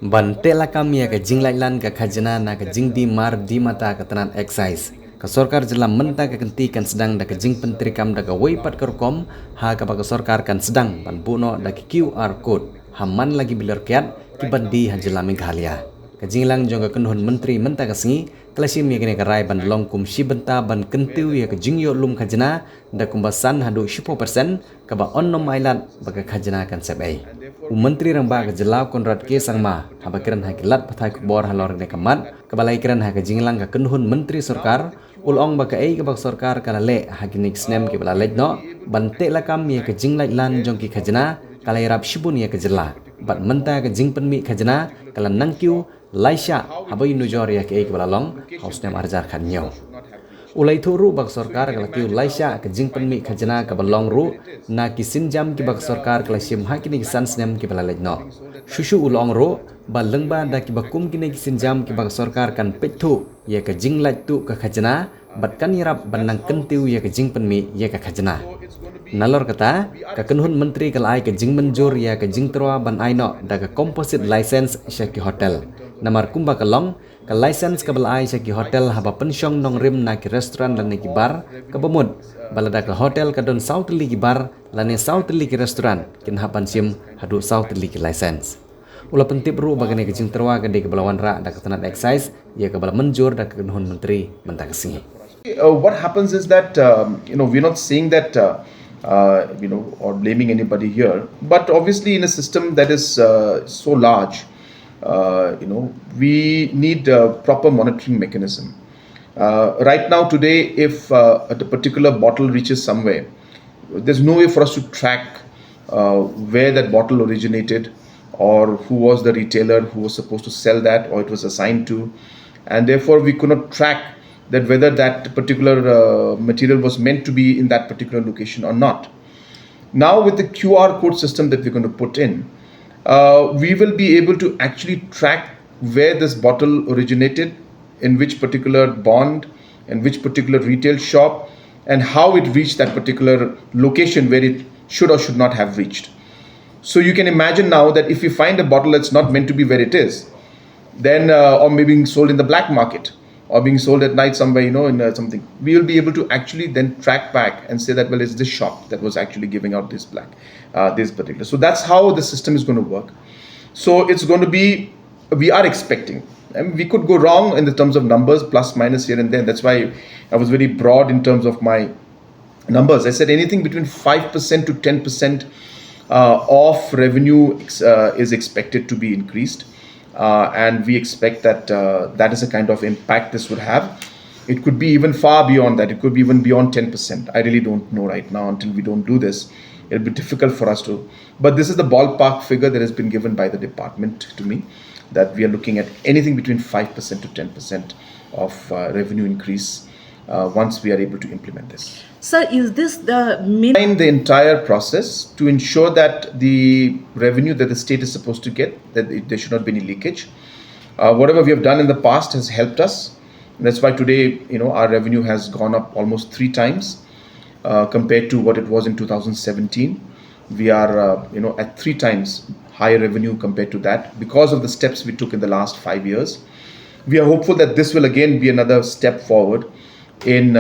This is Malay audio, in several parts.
Bante Lakam ke Jinglaitlan ke Khajna na ke Jingdi mar di mata ke tenan excise. Ke Sorkar jelam menta ke kenti kan sedang da ke Jing pentrikam da ke weipat ke rukom ha ke bagi Sorkar kan sedang ban buno da ke QR code. Haman lagi Bilor Kyiad ki bandi ha jelami Ghalia. Ke Jinglang jong ke kenhun menteri menta ke sengi kelasim ya kene ke rai ban longkum si bynta ban kentiu ya ke Jingyo lum Khajna da kumbasan hadu 10% ke ba onnom ailat bagi Khajna kan sebai. Menteri ramba ke jelau konrad ke sangma habakiran hakilat pathai khubor halor ne kamat kebalai kiran ha ke Jinglang ke kenhun menteri Sorkar ulong ba ke ai ke bak Sorkar kala le hakinik snem ke bala lejno bante Lakam ya ke Jinglaitlan jong ki Khajna kala irap shibun ya ke jela bat menta ke Jing penmi Khajna kala nangkiu laisha habai nujor ya ke ai ke bala long haus nem arjar khan nyaw ulai thuru bak Sorkar kala kiu laisha ke Jing penmi Khajna ke balong ru na ki sinjam ki bak Sorkar kala sim hakini san snem ki bala lejno shushu ulong ru ba lengba da ki bakum kini ki sinjam ki bak Sorkar kan pethu ya ke Jinglait tu ke Khajna bat kan irap banang kentiu ya ke Jing penmi ya ke Khajna nalor kata ke kenhun menteri kala ai ke Jing menjur ya ke Jing troa ban aino da ke composite license syaki hotel namar kumba kalong ke license ke bala ai syaki hotel haba pensyong nong rim na ki restoran dan ki bar ke bemud balada ke hotel ke don south li ki bar lane south li ki restoran kin hapan sim hadu south li ki license ula pentip ru bagane ke Jing troa ke de ke balawan ra da ke tanat excise ya ke bala menjur da ke kenhun menteri mentang singi. What happens is that we're not saying that or blaming anybody here, but obviously in a system that is so large, we need a proper monitoring mechanism. Right now, today, if a particular bottle reaches somewhere, there's no way for us to track where that bottle originated or who was the retailer who was supposed to sell that or it was assigned to, and therefore we could not track that whether that particular material was meant to be in that particular location or not. Now with the QR code system that we're going to put in, we will be able to actually track where this bottle originated, in which particular bond, in which particular retail shop, and how it reached that particular location where it should or should not have reached. So you can imagine now that if you find a bottle that's not meant to be where it is, then or maybe being sold in the black market, or being sold at night somewhere, in something, we will be able to actually then track back and say that, well, it's this shop that was actually giving out this this particular. So that's how the system is going to work. So it's going to be, we are expecting, and we could go wrong in the terms of numbers, plus, minus here and there. That's why I was very broad in terms of my numbers. I said anything between 5% to 10% of revenue is expected to be increased. And we expect that that is the kind of impact this would have. It could be even far beyond that. It could be even beyond 10%. I really don't know right now. Until we don't do this, it'll be difficult for us to. But this is the ballpark figure that has been given by the department to me, that we are looking at anything between 5% to 10% of revenue increase once we are able to implement this. Sir, is this the the entire process to ensure that the revenue that the state is supposed to get, that there should not be any leakage. Whatever we have done in the past has helped us. That's why today, our revenue has gone up almost 3 times compared to what it was in 2017. We are, at 3 times higher revenue compared to that because of the steps we took in the last 5 years. We are hopeful that this will again be another step forward in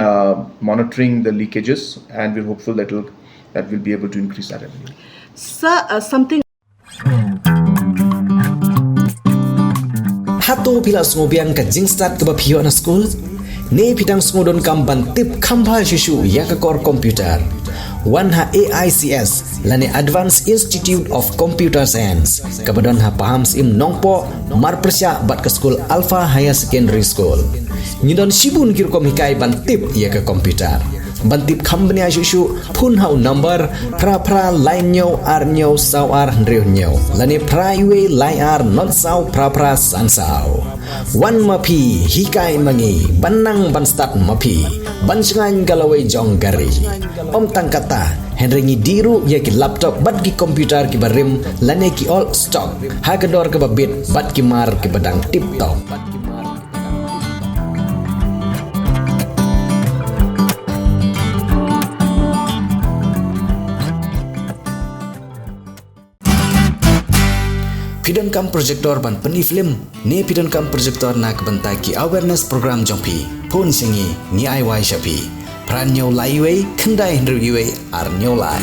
monitoring the leakages, and we're hopeful that we'll be able to increase our revenue. Sir, something Hato pila sngewbha ka Jingstart ke bapio na school ne pidang sngodon kam ban tip khamba shishu ya ka core computer one ha AICS lane Advanced Institute of Computer Science kabadon ha paham sim Nongpoh mar persya bat ke school Alpha Higher Secondary School nyidon sibun kir kom hikai ban tip ya ka computer bantip khambnia shishu phun hau number pra line nyo ar nyo saw ar ndreu nyo lani praiwe line ar not saw pra san saw one mapi hikai mangi banang ban start mapi ban sengan galawe jong gari om tangkata henrengi diru ya ki laptop bat ki computer ki barim lani ki all stock ha kedor ke babit bat ki mar ki badang tip top. Pidon kam projector ban peni film. Ne pidon kam projector nak bentai ki awareness program jongpi. Phun singi ni ai wai shapi. Pran nyau lai wei kendai hendru iwe ar nyau lai.